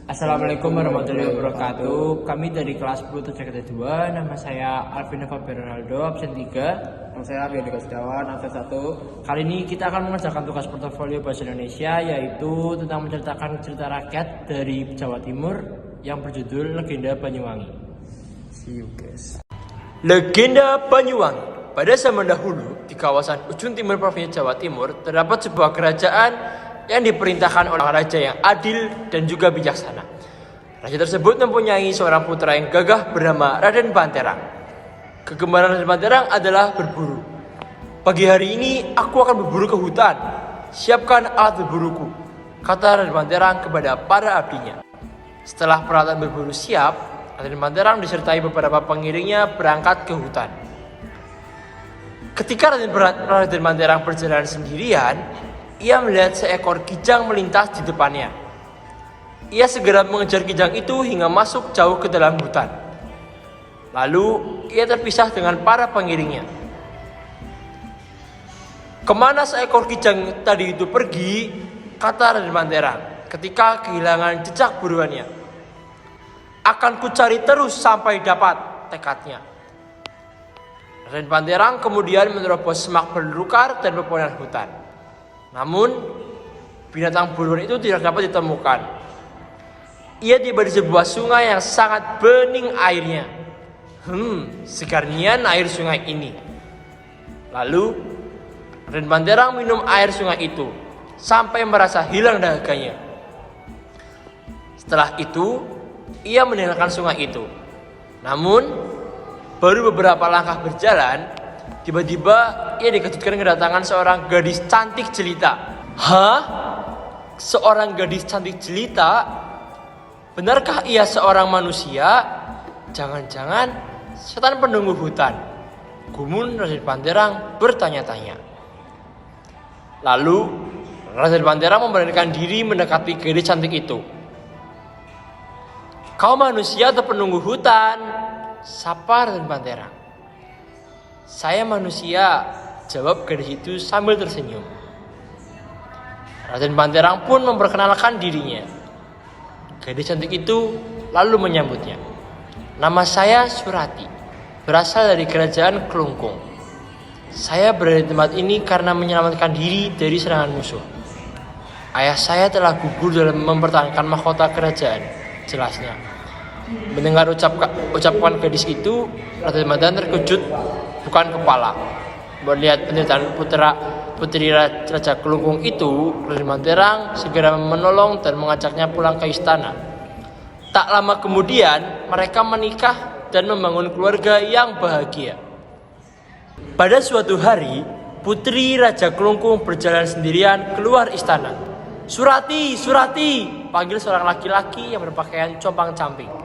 Assalamualaikum warahmatullahi wabarakatuh. Kami dari kelas 10 TCKT 2. Nama saya Alvin Fabian Ronaldo, absen 3. Nama saya Arya Dika Setiawan, absen 1. Kali ini kita akan mengerjakan tugas portofolio bahasa Indonesia, yaitu tentang menceritakan cerita rakyat dari Jawa Timur yang berjudul Legenda Banyuwangi. See you guys. Legenda Banyuwangi. Pada zaman dahulu, di kawasan ujung timur provinsi Jawa Timur terdapat sebuah kerajaan yang diperintahkan oleh raja yang adil dan juga bijaksana. Raja tersebut mempunyai seorang putra yang gagah bernama Raden Banterang. Kegemaran Raden Banterang adalah berburu. Pagi hari ini aku akan berburu ke hutan. Siapkan alat berburuku, kata Raden Banterang kepada para abdinya. Setelah peralatan berburu siap, Raden Banterang disertai beberapa pengiringnya berangkat ke hutan. Ketika Raden Banterang berjalan sendirian, ia melihat seekor kijang melintas di depannya. Ia segera mengejar kijang itu hingga masuk jauh ke dalam hutan. Lalu ia terpisah dengan para pengiringnya. Kemana seekor kijang tadi itu pergi? Kata Raden Banterang ketika kehilangan jejak buruannya. Akan kucari terus sampai dapat, tekadnya. Raden Banterang kemudian menerobos semak belukar dan pepohonan hutan. Namun, binatang buruan itu tidak dapat ditemukan. Ia tiba di sebuah sungai yang sangat bening airnya. Segar nian air sungai ini. Lalu, Raden Banterang minum air sungai itu sampai merasa hilang dahaganya. Setelah itu, ia meninggalkan sungai itu. Namun, baru beberapa langkah berjalan, tiba-tiba ia dikejutkan kedatangan seorang gadis cantik jelita. Hah? Seorang gadis cantik jelita? Benarkah ia seorang manusia? Jangan-jangan setan penunggu hutan? Gumun Raden Banterang bertanya-tanya. Lalu Raden Banterang memberanikan diri mendekati gadis cantik itu. Kau manusia atau penunggu hutan? Sapa Raden Banterang. Saya manusia, jawab gadis itu sambil tersenyum. Raden Banterang pun memperkenalkan dirinya. Gadis cantik itu lalu menyambutnya. Nama saya Surati, berasal dari kerajaan Kelungkung. Saya berada di tempat ini karena menyelamatkan diri dari serangan musuh. Ayah saya telah gugur dalam mempertahankan mahkota kerajaan, jelasnya. Mendengar ucapan gadis itu, Raden Banterang terkejut bukan kepala. Melihat penderitaan putri Raja Kelungkung itu, Raden Banterang segera menolong dan mengajaknya pulang ke istana. Tak lama kemudian, mereka menikah dan membangun keluarga yang bahagia. Pada suatu hari, putri Raja Kelungkung berjalan sendirian keluar istana. Surati, Surati, panggil seorang laki-laki yang berpakaian compang-camping.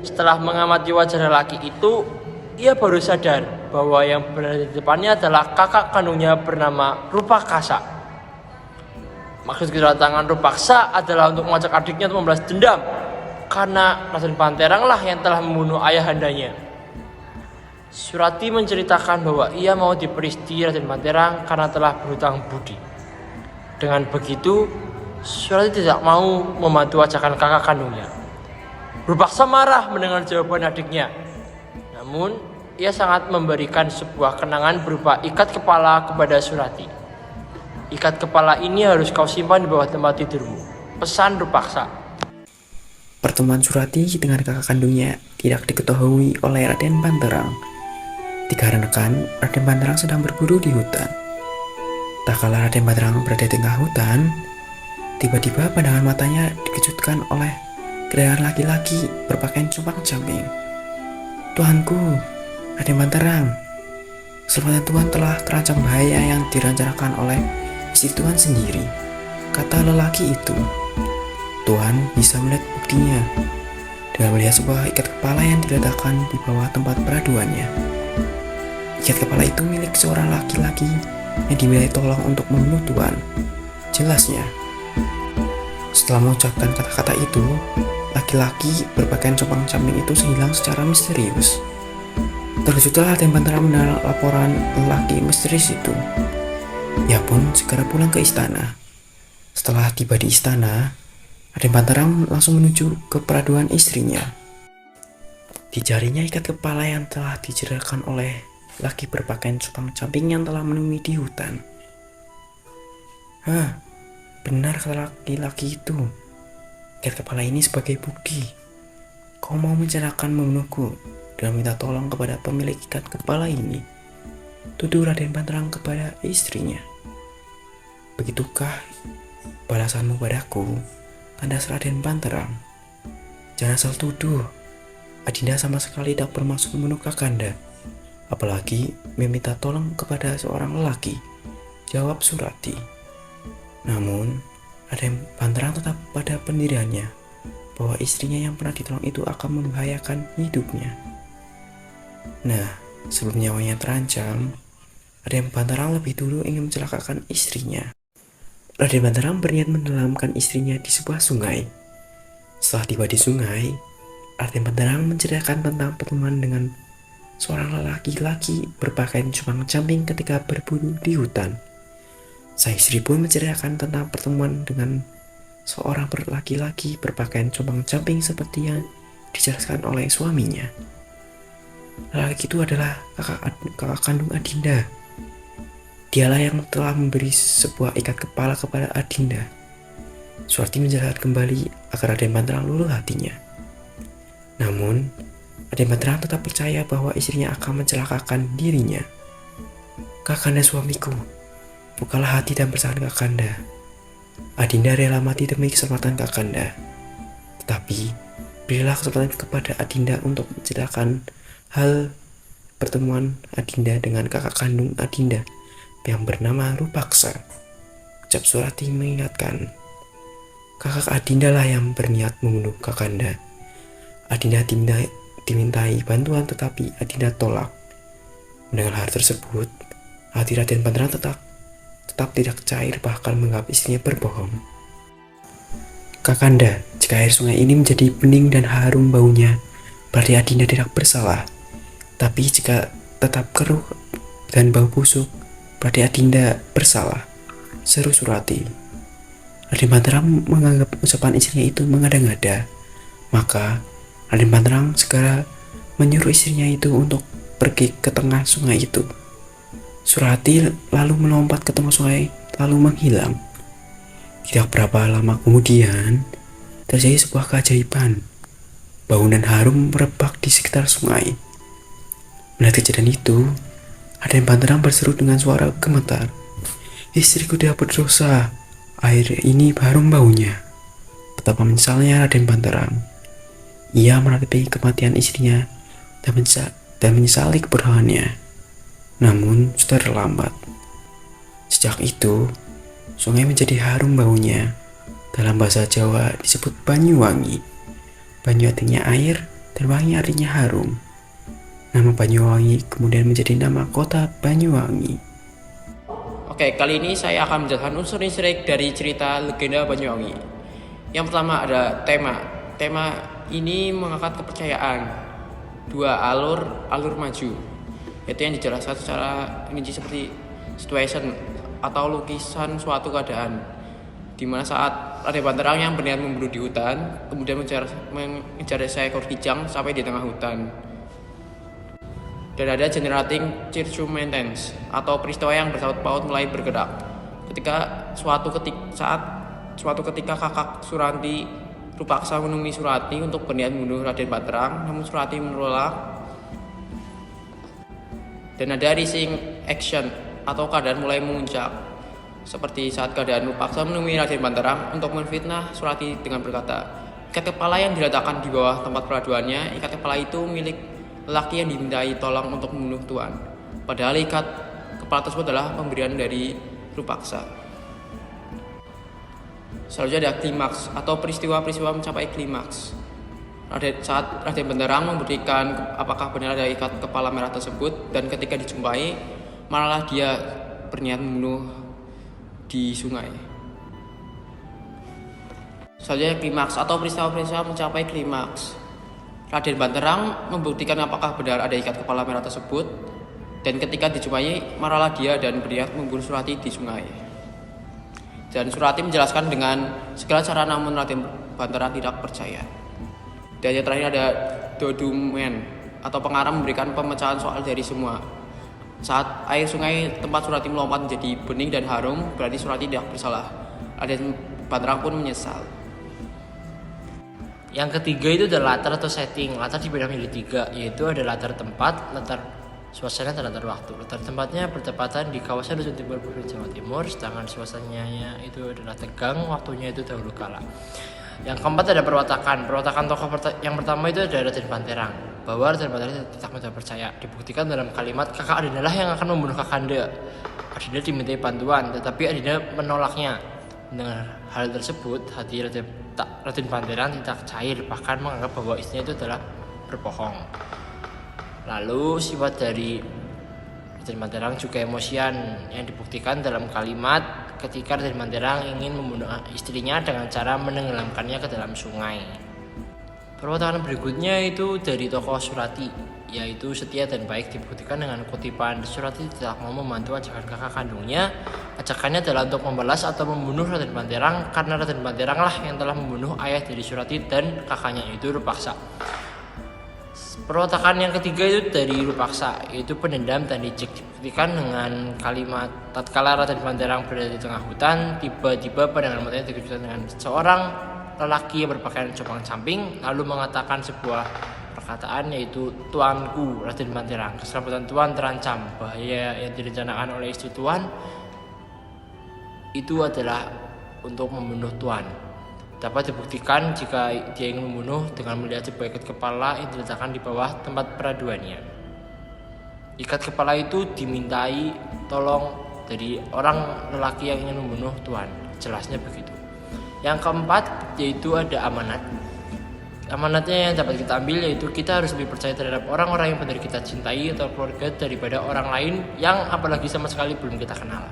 Setelah mengamati wajah lelaki itu, ia baru sadar bahwa yang berada di depannya adalah kakak kandungnya bernama Rupaksa. Maksud kedatangan Rupaksa adalah untuk mengajak adiknya untuk membalas dendam, karena Raden Banterang lah yang telah membunuh ayahandanya. Surati menceritakan bahwa ia mau diperisti Raden Banterang karena telah berhutang budi. Dengan begitu, Surati tidak mau membantu ajakan kakak kandungnya. Rupaksa marah mendengar jawaban adiknya. Namun, ia sangat memberikan sebuah kenangan berupa ikat kepala kepada Surati. Ikat kepala ini harus kau simpan di bawah tempat tidurmu, pesan Rupaksa. Pertemuan Surati dengan kakak kandungnya tidak diketahui oleh Raden Banterang, dikarenakan Raden Banterang sedang berburu di hutan. Tak kala Raden Banterang berada di tengah hutan, tiba-tiba pandangan matanya dikejutkan oleh kedatangan laki-laki berpakaian compang-camping. Tuanku, Raden Banterang, keselamatan Tuhan telah terancam bahaya yang direncanakan oleh istri Tuhan sendiri, kata lelaki itu. Tuhan bisa melihat buktinya dengan melihat sebuah ikat kepala yang diletakkan di bawah tempat peraduannya. Ikat kepala itu milik seorang laki-laki yang dimintai tolong untuk membunuh Tuhan, jelasnya. Setelah mengucapkan kata-kata itu, laki-laki berpakaian compang-camping itu hilang secara misterius. Terkejutlah Raden Banterang mendengar laporan lelaki misterius itu. Ia pun segera pulang ke istana. Setelah tiba di istana, Raden Panterang langsung menuju ke peraduan istrinya. Di jarinya ikat kepala yang telah dijerahkan oleh laki berpakaian compang-camping yang telah menemui di hutan. Hah, benar kata laki-laki itu. Ikat kepala ini sebagai bukti. Kau mau mencerahkan membunuhku dan minta tolong kepada pemilik ikat kepala ini. Tuduh Raden Panterang kepada istrinya. Begitukah balasanmu padaku? Tandas Raden Panterang. Jangan asal tuduh. Adinda sama sekali tak bermaksud membunuh Kakanda. Apalagi meminta tolong kepada seorang lelaki. Jawab Surati. Namun, Raden Panterang tetap pada pendiriannya bahwa istrinya yang pernah ditolong itu akan membahayakan hidupnya. Nah, sebelum nyawanya terancam, Raden Panterang lebih dulu ingin mencelakakan istrinya. Raden Panterang berniat menenggelamkan istrinya di sebuah sungai. Setelah tiba di sungai, Raden Panterang menceritakan tentang pertemuan dengan seorang laki-laki berpakaian compang-camping ketika berburu di hutan. Sang istri pun menceritakan tentang pertemuan dengan seorang laki-laki berpakaian compang-camping seperti yang dijelaskan oleh suaminya. Laki itu adalah kakak kandung Adinda. Dialah yang telah memberi sebuah ikat kepala kepada Adinda. Surati menjelaskan kembali agar Raden Panterang luluh hatinya. Namun, Raden Panterang tetap percaya bahwa istrinya akan mencelakakan dirinya. Kakanda suamiku, bukalah hati dan perasaan Kakanda. Adinda rela mati demi keselamatan Kakanda. Tetapi, berilah kesempatan kepada Adinda untuk menceritakan hal pertemuan Adinda dengan kakak kandung Adinda yang bernama Rupaksa. Ucap Surati mengingatkan, kakak Adinda lah yang berniat membunuh Kakanda. Adinda dimintai bantuan tetapi Adinda tolak. Mendengar hal tersebut, hati Raden Panterang tetap tidak cair, bahkan menganggap istrinya berbohong. Kakanda, jika air sungai ini menjadi bening dan harum baunya, berarti Adinda tidak bersalah. Tapi jika tetap keruh dan bau busuk, berarti Adinda bersalah, seru Surati. Raden Panterang menganggap ucapan istrinya itu mengada-ngada. Maka Raden Panterang segera menyuruh istrinya itu untuk pergi ke tengah sungai itu. Surati lalu melompat ke tengah sungai lalu menghilang. Tidak berapa lama kemudian terjadi sebuah keajaiban. Bau dan harum merebak di sekitar sungai. Melihat kejadian itu, Raden Panterang berseru dengan suara gemetar, istriku tidak berdosa, air ini harum baunya. Betapa menyesalnya Raden Panterang. Ia meratapi kematian istrinya dan menyesali kebodohannya. Namun sudah terlambat. Sejak itu, sungai menjadi harum baunya. Dalam bahasa Jawa disebut Banyuwangi. Banyu artinya air dan wangi artinya harum. Nama Banyuwangi kemudian menjadi nama kota Banyuwangi. Oke, kali ini saya akan menjelaskan unsur-unsur dari cerita legenda Banyuwangi. Yang pertama ada tema. Tema ini mengangkat kepercayaan dua alur maju, yaitu yang dijelaskan secara rinci seperti situation atau lukisan suatu keadaan, di mana saat Raden Panterang yang berniat memburu di hutan kemudian mengejar seekor kijang sampai di tengah hutan. Dan ada generating circumstance atau peristiwa yang bersangkut paut mulai bergerak ketika saat suatu ketika kakak Surati Rupaksa menemui Surati untuk berniat membunuh Raden Panterang, namun Surati menolak. Dan ada rising action atau keadaan mulai memuncak, seperti saat keadaan Rupaksa menemui Raden Panterang untuk menfitnah Surati dengan berkata, ikat kepala yang diletakkan di bawah tempat peraduannya, ikat kepala itu milik lelaki yang dimintai tolong untuk membunuh Tuan. Padahal ikat kepala tersebut adalah pemberian dari Rupaksa. Selanjutnya ada klimaks atau peristiwa-peristiwa mencapai klimaks. Saat Raden Panterang membuktikan apakah benar ada ikat kepala merah tersebut, dan ketika dijumpai malah dia berniat membunuh di sungai. Selanjutnya klimaks atau peristiwa-peristiwa mencapai klimaks. Raden Panterang membuktikan apakah benar ada ikat kepala merah tersebut, dan ketika dijumpai marahlah dia dan berniat membunuh Surati di sungai. Dan Surati menjelaskan dengan segala cara, namun Raden Bantera tidak percaya. Dan yang terakhir ada Dodumen atau pengarang memberikan pemecahan soal dari semua. Saat air sungai tempat Surati melompat menjadi bening dan harum, berarti Surati tidak bersalah. Raden Banterang pun menyesal. Yang ketiga itu adalah latar atau setting. Latar dibagi menjadi 3, yaitu ada latar tempat, latar suasana, dan latar waktu. Latar tempatnya bertepatan di kawasan Dusun Timur Provinsi Jawa Timur, sedangkan suasananya itu adalah tegang, waktunya itu dahulu kala. Yang keempat ada perwatakan. Perwatakan tokoh yang pertama itu ada Raden Banterang. Bahwa Raden Banterang tidak mudah percaya. Dibuktikan dalam kalimat, kakak Adinda lah yang akan membunuh Kakanda. Adinda dimintai bantuan, tetapi Adinda menolaknya. Dengan hal tersebut, hati Raden Banterang tidak cair, bahkan menganggap bahwa istrinya itu adalah berbohong. Lalu sifat dari Raden Banterang juga emosian, yang dibuktikan dalam kalimat ketika Raden Banterang ingin membunuh istrinya dengan cara menenggelamkannya ke dalam sungai. Perwatakan berikutnya itu dari tokoh Surati, yaitu setia dan baik, dibuktikan dengan kutipan, Surati tidak mau membantu ajakan kakak kandungnya. Ajakannya adalah untuk membalas atau membunuh Raden Banterang, karena Raden Banterang lah yang telah membunuh ayah dari Surati dan kakaknya itu Rupaksa. Perwatakan yang ketiga itu dari Rupaksa, yaitu pendendam dan licik, dibuktikan dengan kalimat, tatkala Raden Banterang berada di tengah hutan, tiba-tiba pandangan matanya terkejut dengan seorang lelaki yang berpakaian compang-camping, lalu mengatakan sebuah perkataan, yaitu, Tuanku Raden Banterang, keselamatan Tuan terancam. Bahaya yang direncanakan oleh istri Tuan itu adalah untuk membunuh Tuan. Dapat dibuktikan jika dia ingin membunuh dengan melihat sebuah ikat kepala yang diletakkan di bawah tempat peraduannya. Ikat kepala itu dimintai tolong dari orang lelaki yang ingin membunuh Tuan. Jelasnya begitu. Yang keempat yaitu ada amanat. Amanatnya yang dapat kita ambil yaitu kita harus lebih percaya terhadap orang-orang yang benar kita cintai atau keluarga daripada orang lain yang apalagi sama sekali belum kita kenal.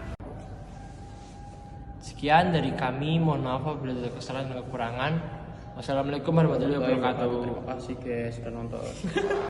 Sekian dari kami, mohon maaf apabila ada kesalahan dan kekurangan. Wassalamualaikum warahmatullahi wabarakatuh. Terima kasih guys sudah nonton.